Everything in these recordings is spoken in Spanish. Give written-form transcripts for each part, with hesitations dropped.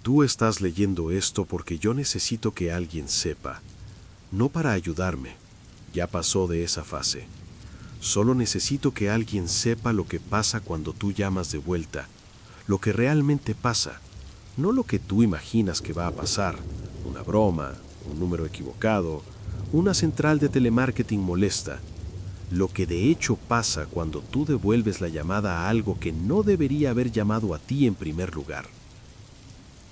Tú estás leyendo esto porque yo necesito que alguien sepa, no para ayudarme, ya pasó de esa fase. Solo necesito que alguien sepa lo que pasa cuando tú llamas de vuelta, lo que realmente pasa, no lo que tú imaginas que va a pasar, una broma, un número equivocado, una central de telemarketing molesta, lo que de hecho pasa cuando tú devuelves la llamada a algo que no debería haber llamado a ti en primer lugar.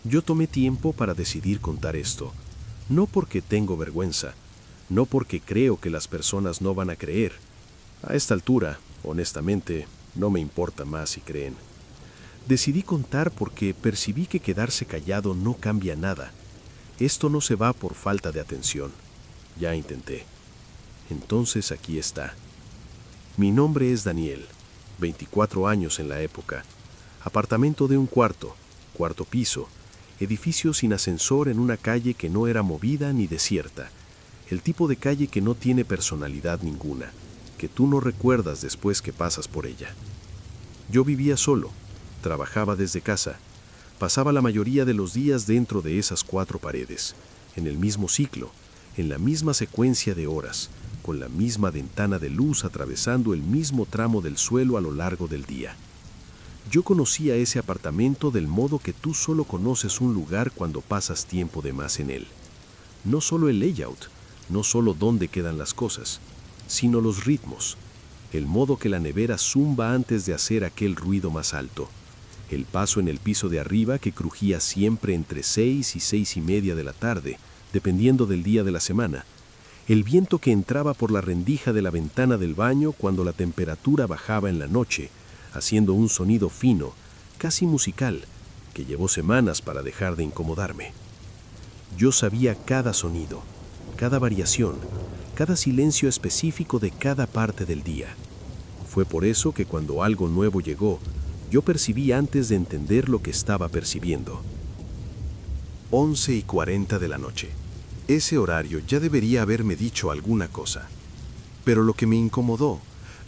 Yo tomé tiempo para decidir contar esto, no porque tengo vergüenza, no porque creo que las personas no van a creer. A esta altura, honestamente, no me importa más si creen. Decidí contar porque percibí que quedarse callado no cambia nada. Esto no se va por falta de atención. Ya intenté. Entonces aquí está. Mi nombre es Daniel, 24 años en la época. Apartamento de un cuarto piso, edificio sin ascensor en una calle que no era movida ni desierta. El tipo de calle que no tiene personalidad ninguna, que tú no recuerdas después que pasas por ella. Yo vivía solo, trabajaba desde casa, pasaba la mayoría de los días dentro de esas 4 paredes, en el mismo ciclo, en la misma secuencia de horas, con la misma ventana de luz atravesando el mismo tramo del suelo a lo largo del día. Yo conocía ese apartamento del modo que tú solo conoces un lugar cuando pasas tiempo de más en él. No solo el layout, no solo dónde quedan las cosas, sino los ritmos, el modo que la nevera zumba antes de hacer aquel ruido más alto, el paso en el piso de arriba que crujía siempre entre 6 y 6:30 de la tarde, dependiendo del día de la semana, el viento que entraba por la rendija de la ventana del baño cuando la temperatura bajaba en la noche, haciendo un sonido fino, casi musical, que llevó semanas para dejar de incomodarme. Yo sabía cada sonido, cada variación, cada silencio específico de cada parte del día. Fue por eso que cuando algo nuevo llegó, yo percibí antes de entender lo que estaba percibiendo. 11:40 de la noche. Ese horario ya debería haberme dicho alguna cosa. Pero lo que me incomodó,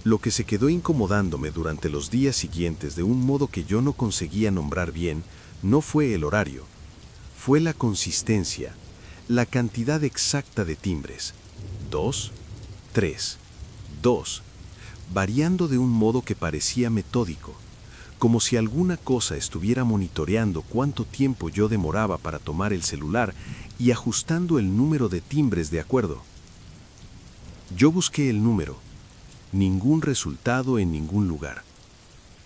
lo que se quedó incomodándome durante los días siguientes de un modo que yo no conseguía nombrar bien, no fue el horario. Fue la consistencia, la cantidad exacta de timbres. 2, 3, 2, variando de un modo que parecía metódico, como si alguna cosa estuviera monitoreando cuánto tiempo yo demoraba para tomar el celular y ajustando el número de timbres de acuerdo. Yo busqué el número. Ningún resultado en ningún lugar.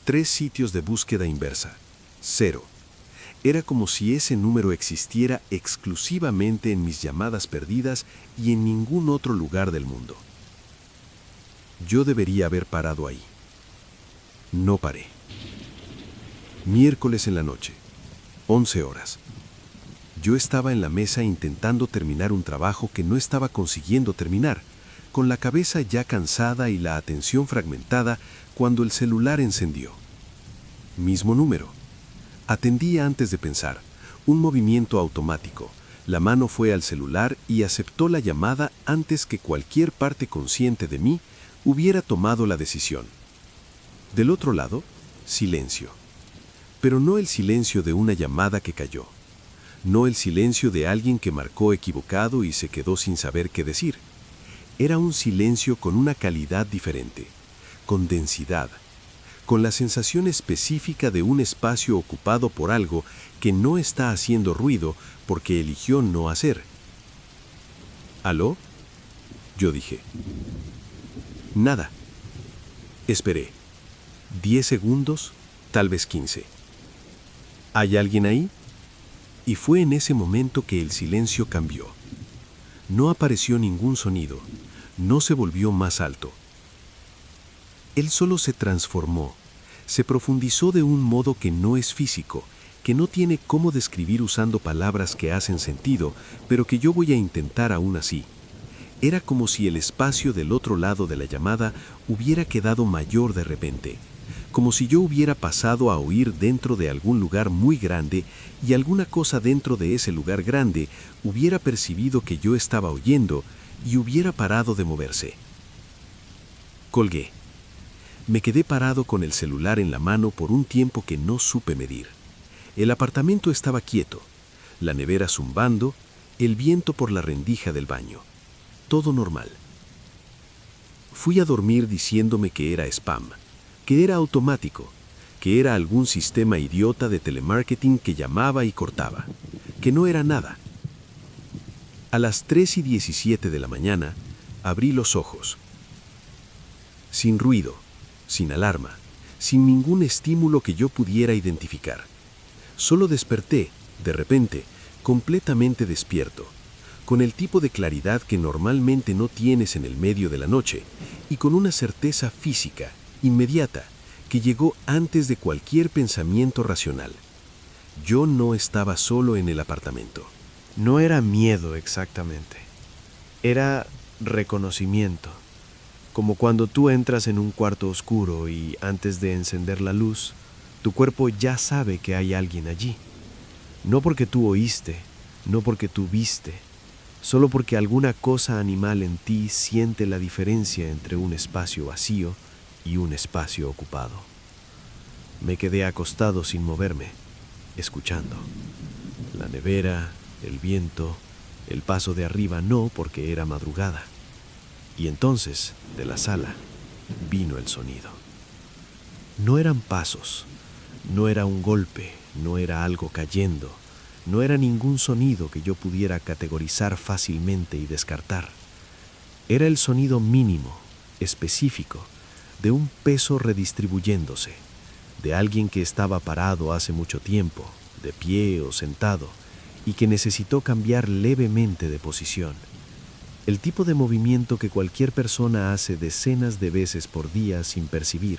3 sitios de búsqueda inversa. 0. Era como si ese número existiera exclusivamente en mis llamadas perdidas y en ningún otro lugar del mundo. Yo debería haber parado ahí. No paré. Miércoles en la noche, 11 horas. Yo estaba en la mesa intentando terminar un trabajo que no estaba consiguiendo terminar, con la cabeza ya cansada y la atención fragmentada cuando el celular encendió. Mismo número. Atendí antes de pensar, un movimiento automático. La mano fue al celular y aceptó la llamada antes que cualquier parte consciente de mí hubiera tomado la decisión. Del otro lado, silencio. Pero no el silencio de una llamada que cayó. No el silencio de alguien que marcó equivocado y se quedó sin saber qué decir. Era un silencio con una calidad diferente, con densidad, con la sensación específica de un espacio ocupado por algo que no está haciendo ruido porque eligió no hacer. ¿Aló? Yo dije. Nada. Esperé. 10 segundos, tal vez 15. ¿Hay alguien ahí? Y fue en ese momento que el silencio cambió. No apareció ningún sonido, no se volvió más alto. Él solo se transformó, se profundizó de un modo que no es físico, que no tiene cómo describir usando palabras que hacen sentido, pero que yo voy a intentar aún así. Era como si el espacio del otro lado de la llamada hubiera quedado mayor de repente, como si yo hubiera pasado a oír dentro de algún lugar muy grande y alguna cosa dentro de ese lugar grande hubiera percibido que yo estaba oyendo y hubiera parado de moverse. Colgué. Me quedé parado con el celular en la mano por un tiempo que no supe medir. El apartamento estaba quieto, la nevera zumbando, el viento por la rendija del baño. Todo normal. Fui a dormir diciéndome que era spam, que era automático, que era algún sistema idiota de telemarketing que llamaba y cortaba, que no era nada. A las 3:17 de la mañana, abrí los ojos. Sin ruido, sin alarma, sin ningún estímulo que yo pudiera identificar. Solo desperté, de repente, completamente despierto, con el tipo de claridad que normalmente no tienes en el medio de la noche y con una certeza física, inmediata, que llegó antes de cualquier pensamiento racional. Yo no estaba solo en el apartamento. No era miedo exactamente, era reconocimiento, como cuando tú entras en un cuarto oscuro y antes de encender la luz, tu cuerpo ya sabe que hay alguien allí. No porque tú oíste, no porque tú viste, solo porque alguna cosa animal en ti siente la diferencia entre un espacio vacío y un espacio ocupado. Me quedé acostado sin moverme, escuchando. La nevera, el viento, el paso de arriba no porque era madrugada. Y entonces, de la sala, vino el sonido. No eran pasos, no era un golpe, no era algo cayendo, no era ningún sonido que yo pudiera categorizar fácilmente y descartar. Era el sonido mínimo, específico, de un peso redistribuyéndose, de alguien que estaba parado hace mucho tiempo, de pie o sentado, y que necesitó cambiar levemente de posición. El tipo de movimiento que cualquier persona hace decenas de veces por día sin percibir,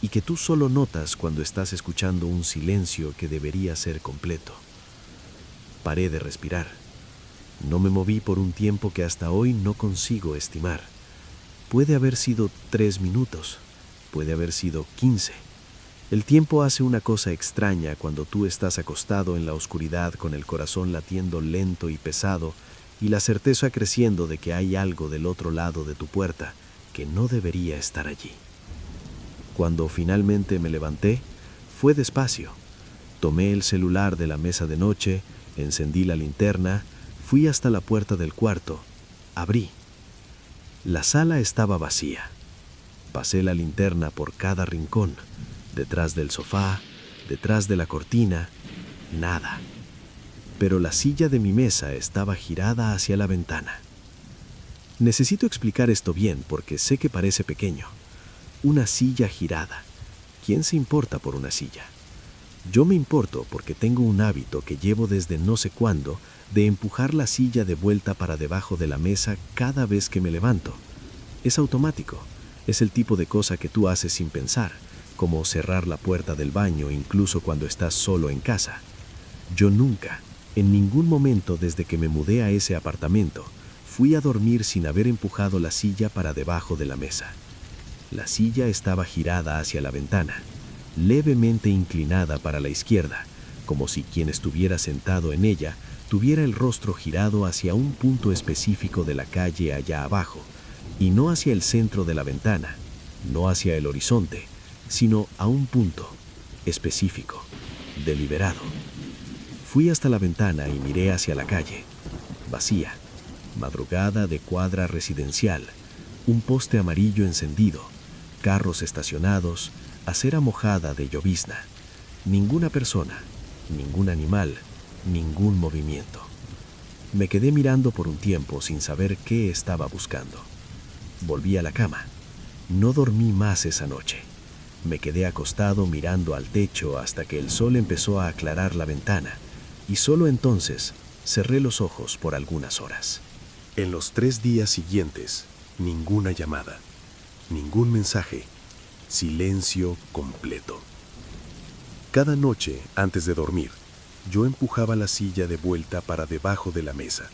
y que tú solo notas cuando estás escuchando un silencio que debería ser completo. Paré de respirar. No me moví por un tiempo que hasta hoy no consigo estimar. Puede haber sido 3 minutos, puede haber sido 15. El tiempo hace una cosa extraña cuando tú estás acostado en la oscuridad con el corazón latiendo lento y pesado y la certeza creciendo de que hay algo del otro lado de tu puerta que no debería estar allí. Cuando finalmente me levanté, fue despacio. Tomé el celular de la mesa de noche, encendí la linterna, fui hasta la puerta del cuarto, abrí. La sala estaba vacía. Pasé la linterna por cada rincón, detrás del sofá, detrás de la cortina, nada. Pero la silla de mi mesa estaba girada hacia la ventana. Necesito explicar esto bien porque sé que parece pequeño. Una silla girada. ¿Quién se importa por una silla? Yo me importo porque tengo un hábito que llevo desde no sé cuándo de empujar la silla de vuelta para debajo de la mesa cada vez que me levanto. Es automático. Es el tipo de cosa que tú haces sin pensar, como cerrar la puerta del baño incluso cuando estás solo en casa. Yo nunca, en ningún momento desde que me mudé a ese apartamento, fui a dormir sin haber empujado la silla para debajo de la mesa. La silla estaba girada hacia la ventana, levemente inclinada para la izquierda, como si quien estuviera sentado en ella tuviera el rostro girado hacia un punto específico de la calle allá abajo, y no hacia el centro de la ventana, no hacia el horizonte, sino a un punto específico, deliberado. Fui hasta la ventana y miré hacia la calle, vacía, madrugada de cuadra residencial, un poste amarillo encendido, carros estacionados, acera mojada de llovizna. Ninguna persona, ningún animal, ningún movimiento. Me quedé mirando por un tiempo sin saber qué estaba buscando. Volví a la cama. No dormí más esa noche. Me quedé acostado mirando al techo hasta que el sol empezó a aclarar la ventana, y solo entonces cerré los ojos por algunas horas. En los 3 días siguientes, ninguna llamada, ningún mensaje, silencio completo. Cada noche, antes de dormir, yo empujaba la silla de vuelta para debajo de la mesa.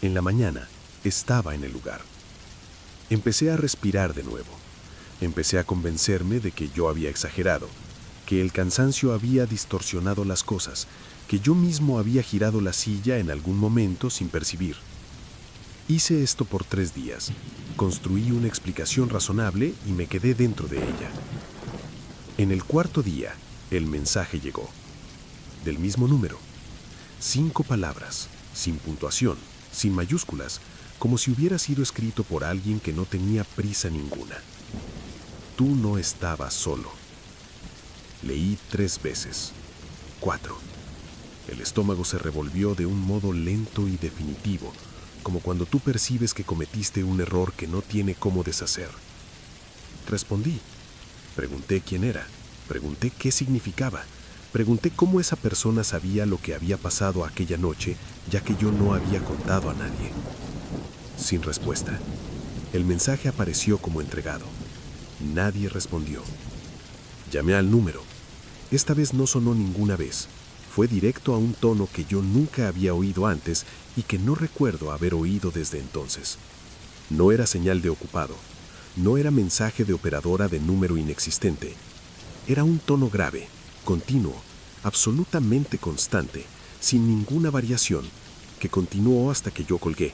En la mañana, estaba en el lugar. Empecé a respirar de nuevo. Empecé a convencerme de que yo había exagerado, que el cansancio había distorsionado las cosas, que yo mismo había girado la silla en algún momento sin percibir. Hice esto por 3 días. Construí una explicación razonable y me quedé dentro de ella. En el 4.º día, el mensaje llegó. del mismo número. 5 palabras, sin puntuación, sin mayúsculas, como si hubiera sido escrito por alguien que no tenía prisa ninguna. Tú no estabas solo. Leí 3 veces. 4. El estómago se revolvió de un modo lento y definitivo, como cuando tú percibes que cometiste un error que no tiene cómo deshacer. Respondí. Pregunté quién era. Pregunté qué significaba. Pregunté cómo esa persona sabía lo que había pasado aquella noche, ya que yo no había contado a nadie. Sin respuesta. El mensaje apareció como entregado. Nadie respondió. Llamé al número. Esta vez no sonó ninguna vez. Fue directo a un tono que yo nunca había oído antes y que no recuerdo haber oído desde entonces. No era señal de ocupado. No era mensaje de operadora de número inexistente. Era un tono grave, continuo, absolutamente constante, sin ninguna variación, que continuó hasta que yo colgué.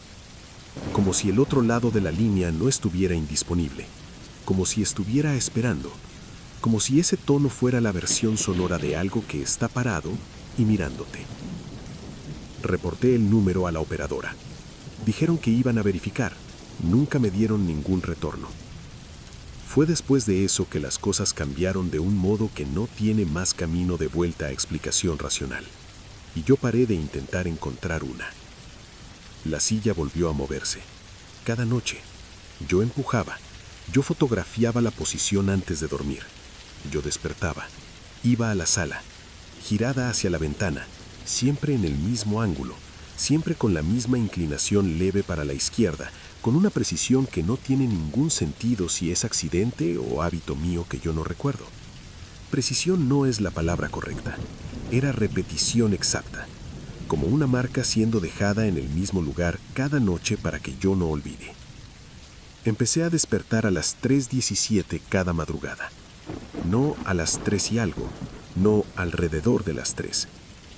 Como si el otro lado de la línea no estuviera indisponible, como si estuviera esperando, como si ese tono fuera la versión sonora de algo que está parado y mirándote. Reporté el número a la operadora. Dijeron que iban a verificar. Nunca me dieron ningún retorno. Fue después de eso que las cosas cambiaron de un modo que no tiene más camino de vuelta a explicación racional, y yo paré de intentar encontrar una. La silla volvió a moverse. Cada noche. Yo empujaba. Yo fotografiaba la posición antes de dormir. Yo despertaba. Iba a la sala, girada hacia la ventana, siempre en el mismo ángulo, siempre con la misma inclinación leve para la izquierda, con una precisión que no tiene ningún sentido si es accidente o hábito mío que yo no recuerdo. Precisión no es la palabra correcta. Era repetición exacta, como una marca siendo dejada en el mismo lugar cada noche para que yo no olvide. Empecé a despertar a las 3:17 cada madrugada. No a las 3 y algo, no alrededor de las 3,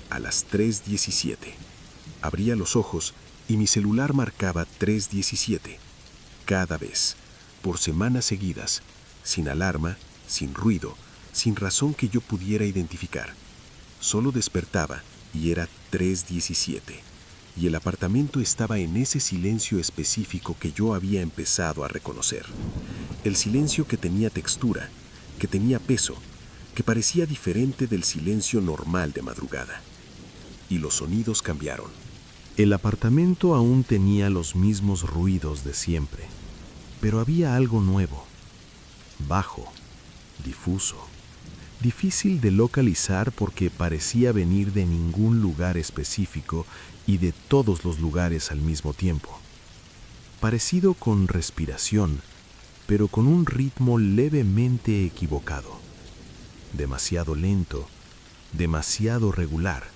a las 3:17. Abría los ojos y mi celular marcaba 3:17, cada vez, por semanas seguidas, sin alarma, sin ruido, sin razón que yo pudiera identificar. Solo despertaba y era 3:17, y el apartamento estaba en ese silencio específico que yo había empezado a reconocer. El silencio que tenía textura, que tenía peso, que parecía diferente del silencio normal de madrugada. Y los sonidos cambiaron. El apartamento aún tenía los mismos ruidos de siempre, pero había algo nuevo, bajo, difuso, difícil de localizar porque parecía venir de ningún lugar específico y de todos los lugares al mismo tiempo. Parecido con respiración, pero con un ritmo levemente equivocado, demasiado lento, demasiado regular,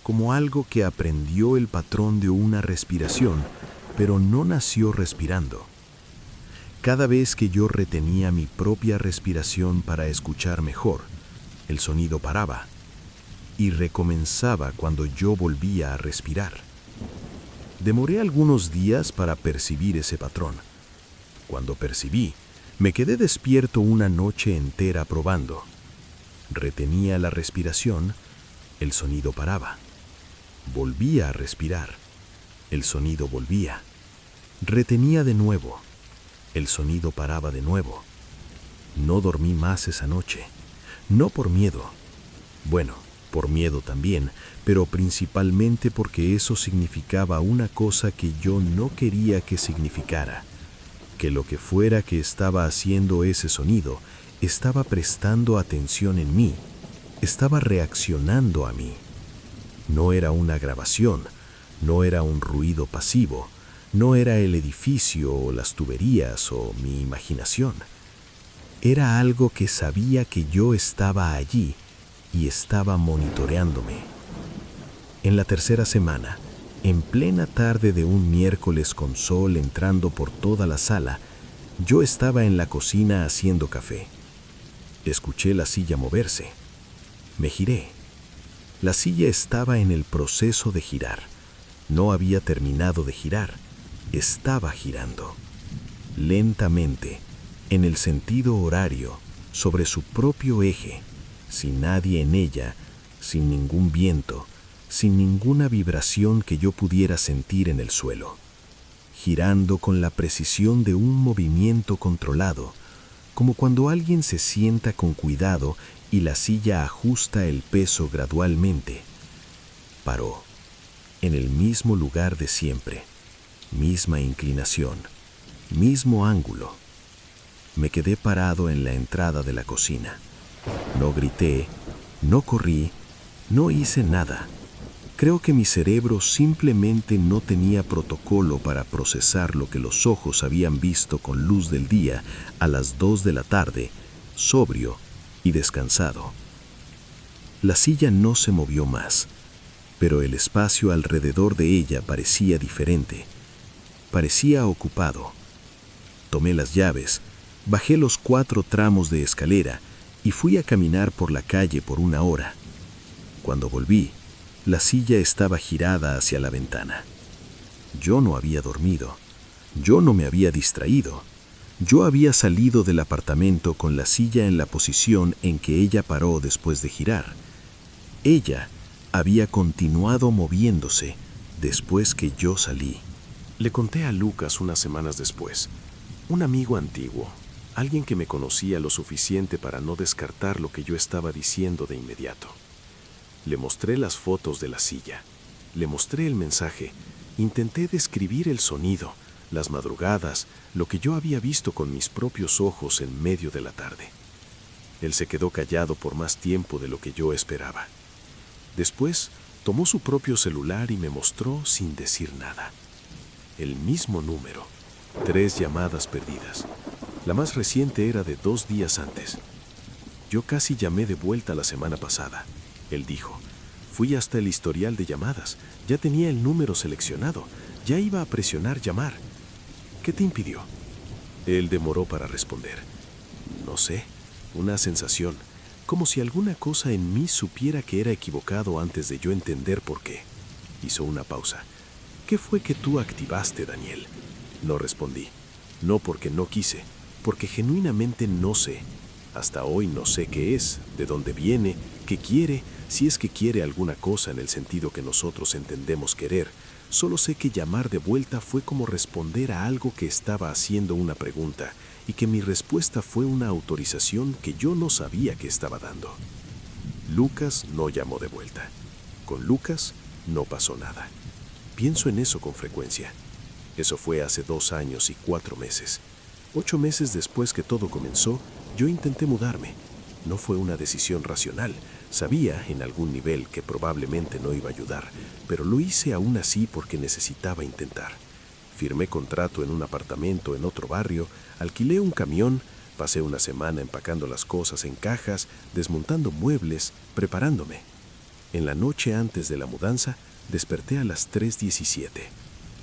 como algo que aprendió el patrón de una respiración, pero no nació respirando. Cada vez que yo retenía mi propia respiración para escuchar mejor, el sonido paraba y recomenzaba cuando yo volvía a respirar. Demoré algunos días para percibir ese patrón. Cuando percibí, me quedé despierto una noche entera probando. Retenía la respiración, el sonido paraba. Volvía a respirar, el sonido volvía. Retenía de nuevo, el sonido paraba de nuevo. No dormí más esa noche, no por miedo. Bueno, por miedo también, pero principalmente porque eso significaba una cosa que yo no quería que significara, que lo que fuera que estaba haciendo ese sonido estaba prestando atención en mí, estaba reaccionando a mí. No era una grabación, no era un ruido pasivo, no era el edificio o las tuberías o mi imaginación. Era algo que sabía que yo estaba allí y estaba monitoreándome. En la tercera semana, en plena tarde de un miércoles con sol entrando por toda la sala, yo estaba en la cocina haciendo café. Escuché la silla moverse. Me giré. La silla estaba en el proceso de girar. No había terminado de girar. Estaba girando. Lentamente, en el sentido horario, sobre su propio eje, sin nadie en ella, sin ningún viento, sin ninguna vibración que yo pudiera sentir en el suelo, girando con la precisión de un movimiento controlado, como cuando alguien se sienta con cuidado y la silla ajusta el peso gradualmente. Paró, en el mismo lugar de siempre, misma inclinación, mismo ángulo. Me quedé parado en la entrada de la cocina. No grité, no corrí, no hice nada. Creo que mi cerebro simplemente no tenía protocolo para procesar lo que los ojos habían visto con luz del día a las 2 de la tarde, sobrio y descansado. La silla no se movió más, pero el espacio alrededor de ella parecía diferente. Parecía ocupado. Tomé las llaves, bajé los 4 tramos de escalera y fui a caminar por la calle por 1 hora. Cuando volví, la silla estaba girada hacia la ventana. Yo no había dormido. Yo no me había distraído. Yo había salido del apartamento con la silla en la posición en que ella paró después de girar. Ella había continuado moviéndose después que yo salí. Le conté a Lucas unas semanas después. Un amigo antiguo, alguien que me conocía lo suficiente para no descartar lo que yo estaba diciendo de inmediato. Le mostré las fotos de la silla, le mostré el mensaje, intenté describir el sonido, las madrugadas, lo que yo había visto con mis propios ojos en medio de la tarde. Él se quedó callado por más tiempo de lo que yo esperaba. Después, tomó su propio celular y me mostró sin decir nada. El mismo número, 3 llamadas perdidas. La más reciente era de 2 días antes. Yo casi llamé de vuelta la semana pasada. Él dijo, fui hasta el historial de llamadas, ya tenía el número seleccionado, ya iba a presionar llamar. ¿Qué te impidió? Él demoró para responder. No sé, una sensación, como si alguna cosa en mí supiera que era equivocado antes de yo entender por qué. Hizo una pausa. ¿Qué fue que tú activaste, Daniel? No respondí. No porque no quise, porque genuinamente no sé. Hasta hoy no sé qué es, de dónde viene, qué quiere, si es que quiere alguna cosa en el sentido que nosotros entendemos querer. Solo sé que llamar de vuelta fue como responder a algo que estaba haciendo una pregunta y que mi respuesta fue una autorización que yo no sabía que estaba dando. Lucas no llamó de vuelta. Con Lucas no pasó nada. Pienso en eso con frecuencia. Eso fue hace 2 años y 4 meses. 8 meses después que todo comenzó, yo intenté mudarme. No fue una decisión racional. Sabía, en algún nivel, que probablemente no iba a ayudar, pero lo hice aún así porque necesitaba intentar. Firmé contrato en un apartamento en otro barrio, alquilé un camión, pasé una semana empacando las cosas en cajas, desmontando muebles, preparándome. En la noche antes de la mudanza, desperté a las 3:17.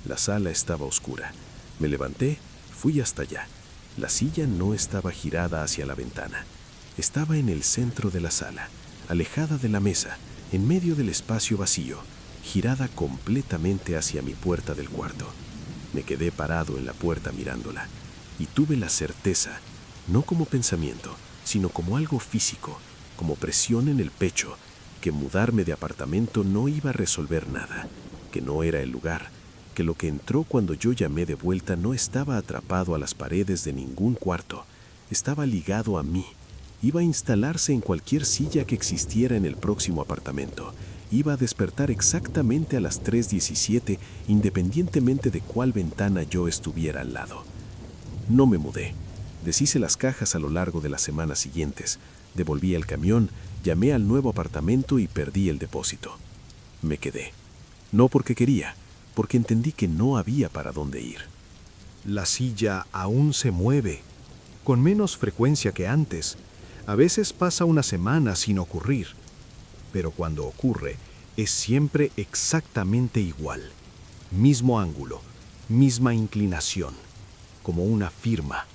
La sala estaba oscura. Me levanté, fui hasta allá. La silla no estaba girada hacia la ventana. Estaba en el centro de la sala, alejada de la mesa, en medio del espacio vacío, girada completamente hacia mi puerta del cuarto. Me quedé parado en la puerta mirándola, y tuve la certeza, no como pensamiento, sino como algo físico, como presión en el pecho, que mudarme de apartamento no iba a resolver nada, que no era el lugar, que lo que entró cuando yo llamé de vuelta no estaba atrapado a las paredes de ningún cuarto, estaba ligado a mí. Iba a instalarse en cualquier silla que existiera en el próximo apartamento. Iba a despertar exactamente a las 3:17, independientemente de cuál ventana yo estuviera al lado. No me mudé. Deshice las cajas a lo largo de las semanas siguientes. Devolví el camión, llamé al nuevo apartamento y perdí el depósito. Me quedé. No porque quería, porque entendí que no había para dónde ir. La silla aún se mueve, con menos frecuencia que antes. A veces pasa una semana sin ocurrir, pero cuando ocurre es siempre exactamente igual. Mismo ángulo, misma inclinación, como una firma.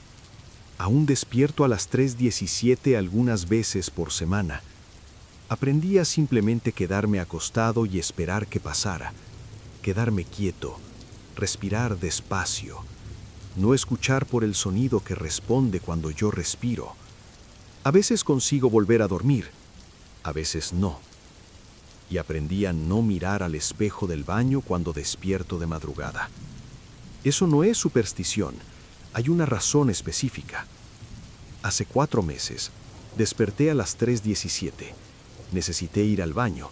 Aún despierto a las 3:17 algunas veces por semana. Aprendí a simplemente quedarme acostado y esperar que pasara. Quedarme quieto, respirar despacio, no escuchar por el sonido que responde cuando yo respiro. A veces consigo volver a dormir, a veces no. y aprendí a no mirar al espejo del baño cuando despierto de madrugada. Eso no es superstición, hay una razón específica. Hace 4 meses, desperté a las 3:17. Necesité ir al baño.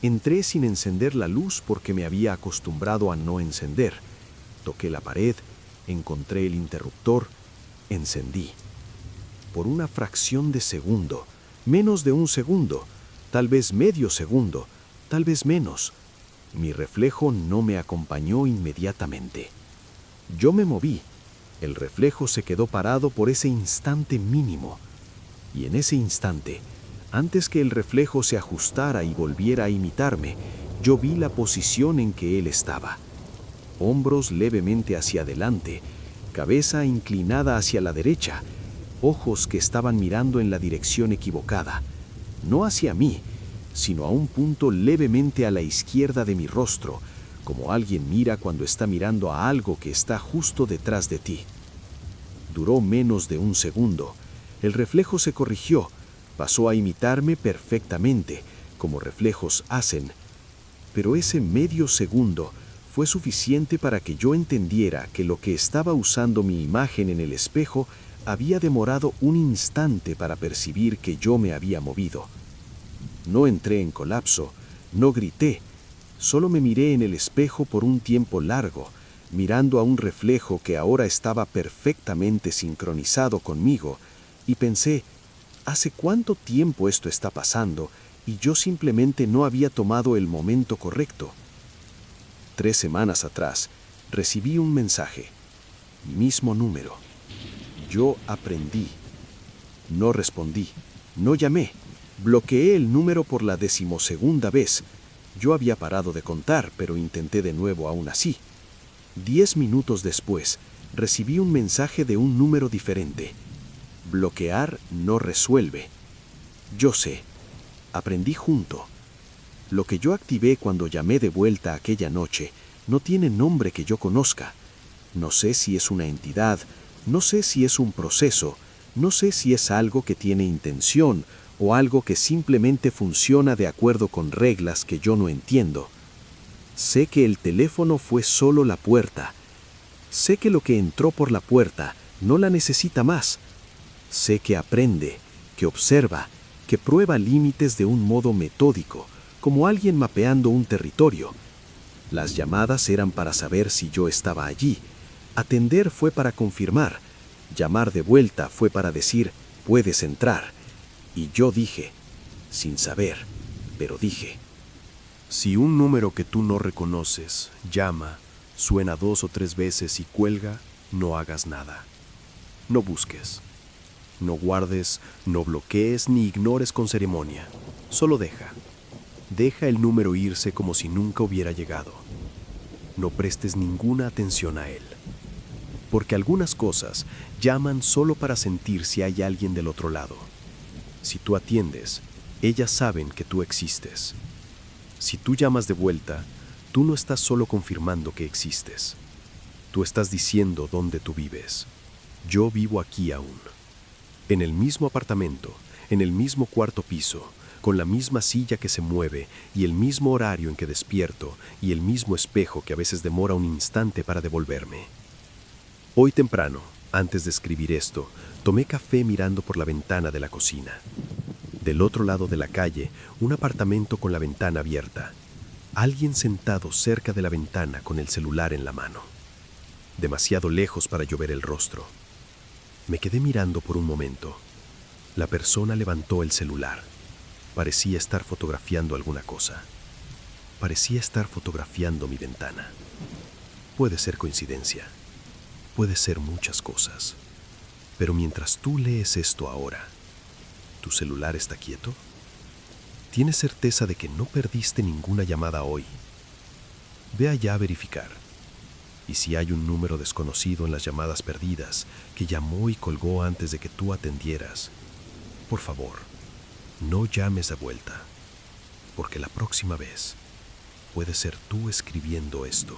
Entré sin encender la luz porque me había acostumbrado a no encender. Toqué la pared, encontré el interruptor, encendí. Por una fracción de segundo, menos de un segundo, tal vez medio segundo, tal vez menos, mi reflejo no me acompañó inmediatamente. Yo me moví. El reflejo se quedó parado por ese instante mínimo. Y en ese instante, antes que el reflejo se ajustara y volviera a imitarme, yo vi la posición en que él estaba. Hombros levemente hacia adelante, cabeza inclinada hacia la derecha, ojos que estaban mirando en la dirección equivocada, no hacia mí, sino a un punto levemente a la izquierda de mi rostro, como alguien mira cuando está mirando a algo que está justo detrás de ti. Duró menos de un segundo. El reflejo se corrigió, pasó a imitarme perfectamente, como reflejos hacen. Pero ese medio segundo fue suficiente para que yo entendiera que lo que estaba usando mi imagen en el espejo había demorado un instante para percibir que yo me había movido. No entré en colapso, no grité, solo me miré en el espejo por un tiempo largo, mirando a un reflejo que ahora estaba perfectamente sincronizado conmigo, y pensé, ¿hace cuánto tiempo esto está pasando y yo simplemente no había tomado el momento correcto? 3 semanas atrás, recibí un mensaje, mismo número. Yo aprendí. No respondí, no llamé, bloqueé el número por la 12ª vez. Yo había parado de contar, pero intenté de nuevo aún así. 10 minutos después, recibí un mensaje de un número diferente. Bloquear no resuelve. Yo sé. Aprendí junto. Lo que yo activé cuando llamé de vuelta aquella noche no tiene nombre que yo conozca. No sé si es una entidad, no sé si es un proceso, no sé si es algo que tiene intención o algo que simplemente funciona de acuerdo con reglas que yo no entiendo. Sé que el teléfono fue solo la puerta. Sé que lo que entró por la puerta no la necesita más. Sé que aprende, que observa, que prueba límites de un modo metódico, como alguien mapeando un territorio. Las llamadas eran para saber si yo estaba allí. Atender fue para confirmar. Llamar de vuelta fue para decir, puedes entrar. Y yo dije, sin saber, pero dije. Si un número que tú no reconoces llama, suena 2 o 3 veces y cuelga, no hagas nada. No busques. No guardes, no bloquees ni ignores con ceremonia. Solo deja. Deja el número irse como si nunca hubiera llegado. No prestes ninguna atención a él. Porque algunas cosas llaman solo para sentir si hay alguien del otro lado. Si tú atiendes, ellas saben que tú existes. Si tú llamas de vuelta, tú no estás solo confirmando que existes. Tú estás diciendo dónde tú vives. Yo vivo aquí aún. En el mismo apartamento, en el mismo cuarto piso, con la misma silla que se mueve y el mismo horario en que despierto y el mismo espejo que a veces demora un instante para devolverme. Hoy temprano, antes de escribir esto, tomé café mirando por la ventana de la cocina. Del otro lado de la calle, un apartamento con la ventana abierta. Alguien sentado cerca de la ventana con el celular en la mano. Demasiado lejos para yo ver el rostro. Me quedé mirando por un momento. La persona levantó el celular. Parecía estar fotografiando alguna cosa. Parecía estar fotografiando mi ventana. Puede ser coincidencia. Puede ser muchas cosas. Pero mientras tú lees esto ahora, ¿tu celular está quieto? ¿Tienes certeza de que no perdiste ninguna llamada hoy? Ve allá a verificar. Y si hay un número desconocido en las llamadas perdidas que llamó y colgó antes de que tú atendieras, por favor, no llames de vuelta, porque la próxima vez puede ser tú escribiendo esto.